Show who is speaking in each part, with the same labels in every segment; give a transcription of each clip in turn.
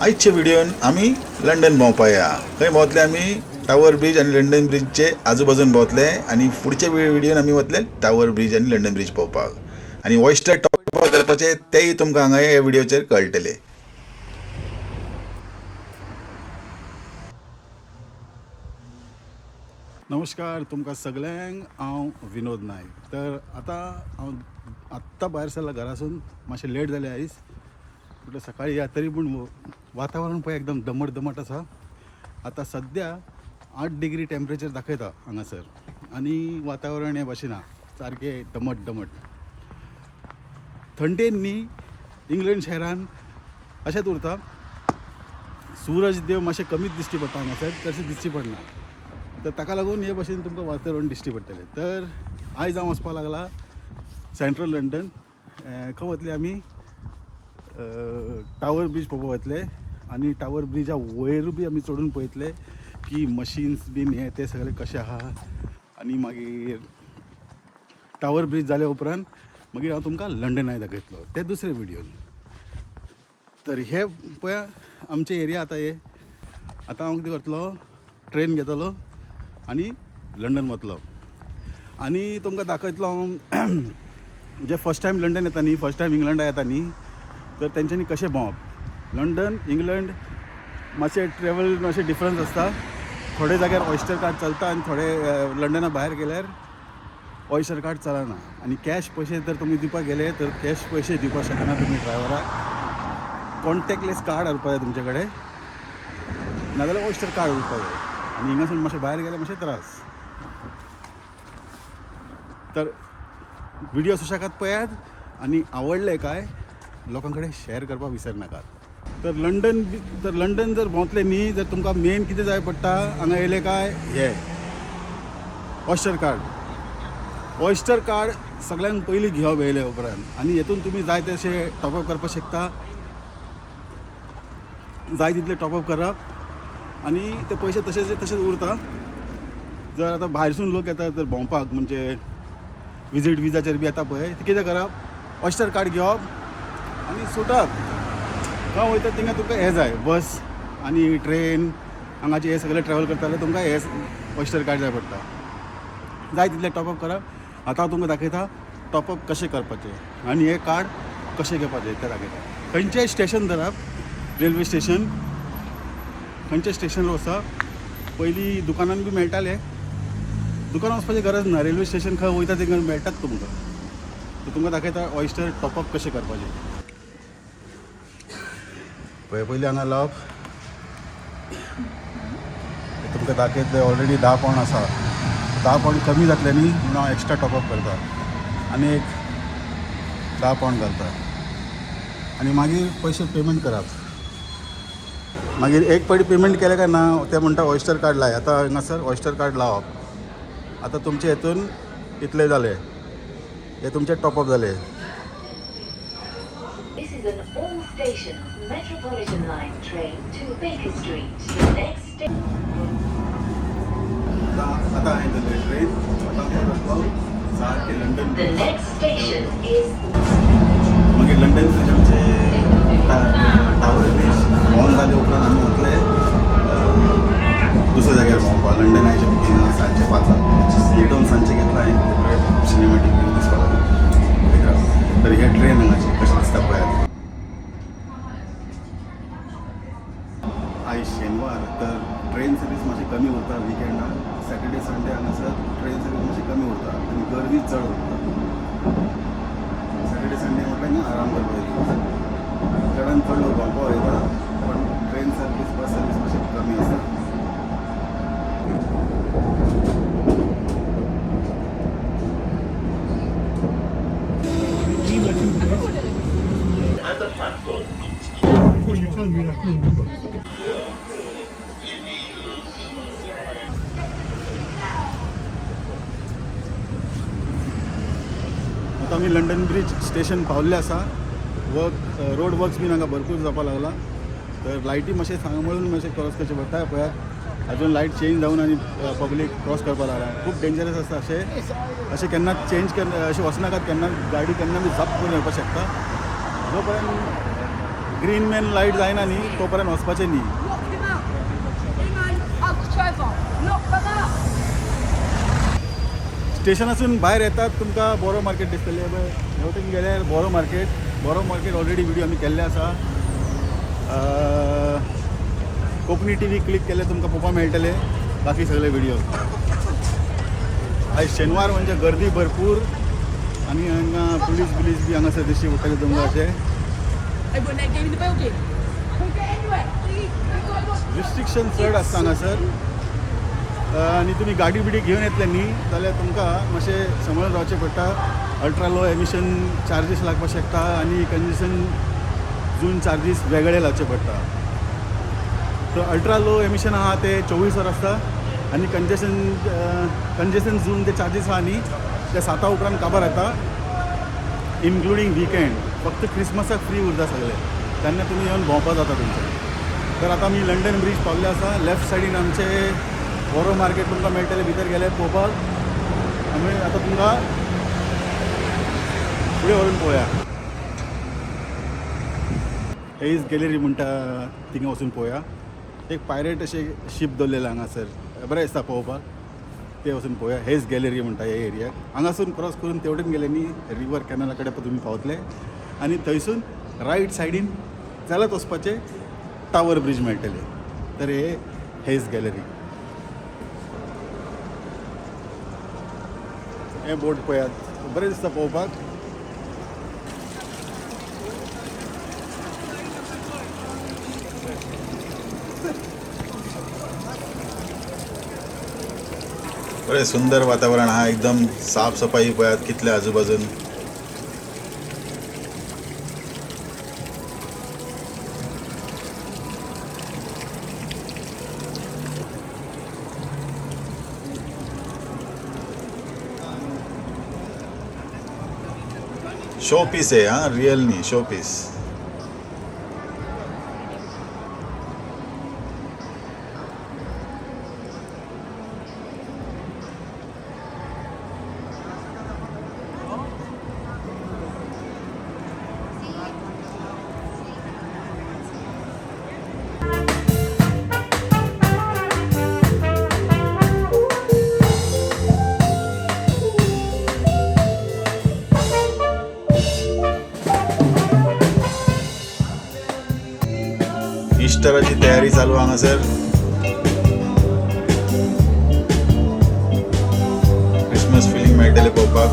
Speaker 1: आजच्या व्हिडिओन आम्ही लंडन भोंवपाया खंय भोंवतले आम्ही टावर ब्रिज आणि लंडन ब्रिजचे आजूबाजून भोंवतले आणि पुढच्या व्हिडिओन आम्ही वतले टावर ब्रिज आणि लंडन ब्रिज पळोवपाक आणि ऑयस्टर टॉप करपाचे तेय तुमकां हांगा ह्या व्हिडिओचेर कळटले. नमस्कार तुमकां सगळ्यांक, हांव विनोद नायक. तर हांव आत्ता भायर सरला घरासून, मातशें लेट जालें आयज. म्हटलं सकाळी या तरी पूण वातावरण पळय एकदम दमट दमट आसा. आतां सद्या 8 डिग्री टेम्परेचर दाखयता हांगासर आनी वातावरण हे भाशेन सारकें दमट दमट. थंडेन न्ही इंग्लंड शहरान अशेंच उरता. सूरज देव मातशें कमीच दिश्टी पडटा हांगासर, तशें दिश्टी पडना. तर ताका लागून हे भाशेन तुमकां वातावरण दिश्टी पडटलें. तर आयज हांव वचपाक लागला सेंट्रल लंडन. खंय वतले आमी टावर ब्रिज पळोवपाक वतले आनी टावर ब्रिजा वयर बी आमी चडून पळयतले की मशिन्स बीन हे ते सगळे कशें आहा. आनी मागीर टावर ब्रिज जाल्या उपरांत मागीर हांव तुमकां लंडनाय दाखयतलो, ते दुसरे व्हिडिओन. तर हे पळया आमचे एरिया. आतां हांव कितें करतलो, ट्रेन घेतलो आनी लंडन वतलो आनी तुमकां दाखयतलो हांव जे फर्स्ट टायम लंडन येता न्ही, फर्स्ट टायम इंग्लंडा येता न्ही, तर तेंच्यांनी कशें भोंवप. लंडन इंग्लंड मातशें ट्रॅवल मातशें डिफरन्स आसता. थोडे जाग्यार ऑयस्टर कार्ड चलता आनी थोडे लंडना भायर गेल्यार ऑयस्टर कार्ड चलना. आनी कॅश पयशे जर तुमी दिवपाक गेले तर कॅश पयशे दिवपाक शकना तुमी ड्रायव्हराक. कॉन्टॅक्टलेस कार्ड उरपा जाय तुमचे कडेन, नाजाल्यार ऑयस्टर कार्ड उरपा जाय. आनी हिंगासून मातशें भायर गेल्यार मातशें त्रास. तर व्हिडिओ सुशेगाद पळयात आनी आवडले काय लोकां कडेन शेअर करपाक विसरनाकात. तर लंडन जर भोंवतले न्ही, जर तुमकां मेन कितें जाय पडटा, हांगा येयले काय हे ऑयस्टर कार्ड. ऑयस्टर कार्ड सगळ्यांक पयलीं घेवप येयले उपरांत. आनी हेतून तुमी जाय तशें टॉपअप करपाक शकता, जाय तितले टॉपअप करप आनी ते पयशे तशेच उरता. जर आतां भायरसून लोक येता तर भोंवपाक, म्हणजे विजीट विजाचेर बी येता पळय, ते कितें करप, ऑयस्टर कार्ड घेवप आनी सुटप. खंय वयता थिंगा तुमकां हे जाय, बस आनी ट्रेन हांगाचे हे सगळे ट्रॅवल करता जाल्यार तुमकां हे ऑयस्टर कार्ड जाय पडटा. जाय तितले टॉपअप करप. आतां हांव तुमकां दाखयता टॉपअप कशें करपाचें आनी हे कार्ड कशें घेवपाचें तें दाखयता. खंयचेंय स्टेशन धरप, रेल्वे स्टेशन, खंयच्या स्टेशनार वचा. पयलीं दुकानान बी मेळटाले, दुकानां वचपाची गरज ना. रेल्वे स्टेशन खंय वयता थिंगा मेळटात तुमकां. तर तुमकां दाखयता ऑयस्टर टॉपअप कशें करपाचें. पयलीं हांगा लावप. तुमकां दाखयतले ऑलरेडी 10 पावंड आसा. 10 पावंड कमी जातले न्ही म्हणून हांव एक्स्ट्रा टॉपअप करता आनी एक 10 पावंड घालता आनी मागीर पयशे पेमेंट करप. मागीर एक पाटी पेमेंट केलें काय ना, ते म्हणटा ऑयस्टर कार्ड लाय. आतां हांगासर ऑयस्टर कार्ड लावप. आतां तुमचे हेतून इतले जाले, हे तुमचे टॉपअप जाले.
Speaker 2: This is an all-station Metropolitan Line train to Baker Street. The next
Speaker 1: आता आहे ट्रेन. सारखे London.
Speaker 2: The next station is
Speaker 1: मागीर लंडन स्टेशनचे टावर ब्रिज भोंवन जाले उपरांत आमी वतले दुसऱ्या जाग्यार भोंवपाक. लंडन आयचे बुकींग सांजचे 5 एकदम सांजचे घेतला हांवें सिनेमॅटीक व्यू दिसपाक लागलो. तर हे ट्रेन हांगाची कशें दिसता पळयात. आयज शेनवार, तर ट्रेन सर्वीस मातशी कमी उरता विकेंडाक. सॅटर्डे संडे हांगासर ट्रेन सर्वीस मातशी कमी उरता आनी गर्दी चड उरता. सॅटर्डे संडे म्हटल्यार आराम करपाक चडान चड लोक भोंवपाक वयता, पण ट्रेन सर्वीस बस सर्वीस मातशी कमी आसता. आता आमी लंडन ब्रिज स्टेशन पावल्ले आसा. रोड वर्क्स बीन हांगा भरपूर जावपाक लागला. तर लायटी मातशें सांबाळून मातशें क्रॉस करचें पडटा. पळयात अजून लायट चेंज जावन आनी पब्लीक क्रॉस करपाक लागला. खूब डेंजरस आसता अशें केन्ना चेंज अशें वचनाकात. केन्ना गाडी केन्ना बी जप करून येवपाक शकता. जो पर्यंत ग्रीन मॅन लाईट जायना न्ही तोपर्यंत वचपाचें न्ही.
Speaker 3: Knock him out. Hang on. Trevor. Knock them out.
Speaker 1: स्टेशनासून भायर येतात तुमकां बोरो मार्केट दिसतलें पळय. हेवटेन गेल्यार बोरो मार्केट ऑलरेडी व्हिडिओ आमी केल्ले आसा. कोंकणी टी व्ही क्लिक केल्यार तुमकां पळोवपाक मेळटले बाकी सगळे व्हिडिओ. आयज शेनवार म्हणजे गर्दी भरपूर आनी हांगा पुलीस बी हांगासर दिश्टी पडटले तुमकां अशें.
Speaker 3: Everyone there, get in the building. Don't get anywhere. Please. You've got to watch.
Speaker 1: Restriction चड आसता हांगासर. आनी तुमी गाडी बिडी घेवन येतले न्ही जाल्यार तुमकां मातशें सांबाळून रावचें पडटा. अल्ट्रा लो एमिशन चार्जीस लागपाक शकता आनी कंजेशन झोन चार्जीस वेगळे लावचे पडटा. तर अल्ट्रा लो एमिशन आहा ते 24 वर आसता आनी कंजेशन झोन ते चार्जीस आहा न्ही ते 7 उपरांत काबार येता इन्क्लुडींग विकेंड. फक्त क्रिसमसाक फ्री उरता सगळे तेन्ना तुमी येवन भोंवपा जाता तुमचें. तर आतां आमी लंडन ब्रीज पावल्ले आसा. लेफ्ट सायडीन आमचे बोरो मार्केट तुमकां मेळटलें भितर गेले पळोवपाक. आमी आतां तुमकां फुडें व्हरून पळोवया. हेज गॅलरी म्हणटा थिंगा वचून पळोवया. एक पायरेट अशें शीप दवरलेलें हांगासर बरें दिसता पळोवपाक. ते वचून पळोवया. हेज गॅलरी म्हणटा ह्या एरियाक. हांगासून क्रॉस करून तेवटेन गेले न्ही रिवर कॅनला कडेन तुमी पावतले आनी थंयसून रायट सायडीन चलत वचपाचें टावर ब्रीज मेळटलें. तर हे हेज गॅलरी. हे बोट पळयात बरें दिसता पळोवपाक.
Speaker 4: बरें सुंदर वातावरण आहा. एकदम साफ सफाई पळयात कितले आजूबाजून. शो पीस आहे हा, रियल नी शो पीस. इस्टराची तयारी चालू हांगासर. क्रिसमस फिलिंग मेळटले पळोवपाक.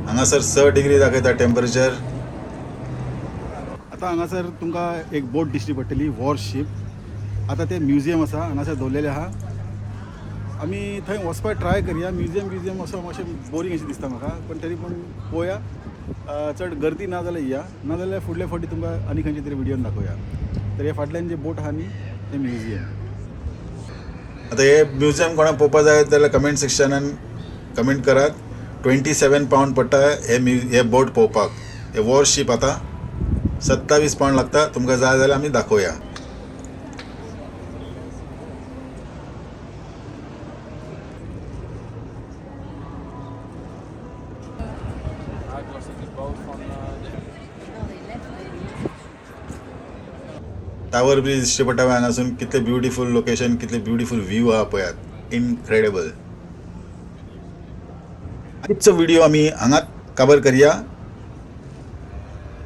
Speaker 4: हांगासर 6 डिग्री दाखयता टेम्परेचर.
Speaker 1: आतां हांगासर तुमकां एक बोट दिश्टी पडटली वॉरशीप. आतां ते म्युजियम आसा हांगासर दवरलेलें आहा. आमी थंय वचपाक ट्राय करया. म्युजियम असो मातशें बोरींग अशें दिसता म्हाका पण तरी पूण पळोवया. चड गर्दी ना जाल्यार या नाजाल्यार फुडले फावटी तुमकां आनी खंयचे तरी व्हिडियोन दाखोवया. तर हे फाटल्यान जे बोट आहा न्ही ते म्युजियम.
Speaker 4: आता हे म्युजियम कोणाक पळोवपाक जाय जाल्यार कमेंट सेक्शनान कमेंट करात. 27 पावंड पडटा हे बोट पळोवपाक. हे वॉरशीप आतां 27 पावंड लागता. तुमकां जाय जाल्यार आमी दाखोवया. टावर ब्रिज दिश्टी पडटा हांगासून. कितले ब्युटिफूल लोकेशन, कितले ब्युटिफूल व्यू आहा पळयात. इनक्रेडिबल. आजचो व्हिडिओ आमी हांगाच कवर करया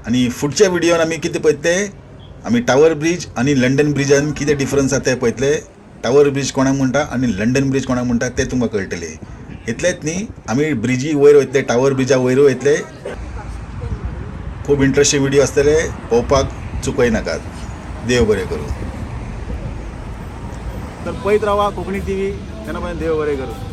Speaker 4: आनी फुडच्या व्हिडिओन आमी कितें पळयतले आमी टावर ब्रिज आनी लंडन ब्रिजान कितें डिफरन्स आसा तें पळयतले. टावर ब्रिज कोणाक म्हणटा आनी लंडन ब्रिज कोणाक म्हणटा तें तुमकां कळटलें. इतलेंच न्ही आमी ब्रिजी वयर वयतले, टावर ब्रिजा वयर वयतले. खूब इंट्रस्टिंग व्हिडिओ आसतले पळोवपाक चुकय नाकात. देव बरें करूं.
Speaker 1: तर पळयत रावा कोंकणी टी व्ही. तेन्ना पर्यंत देव बरें करूं.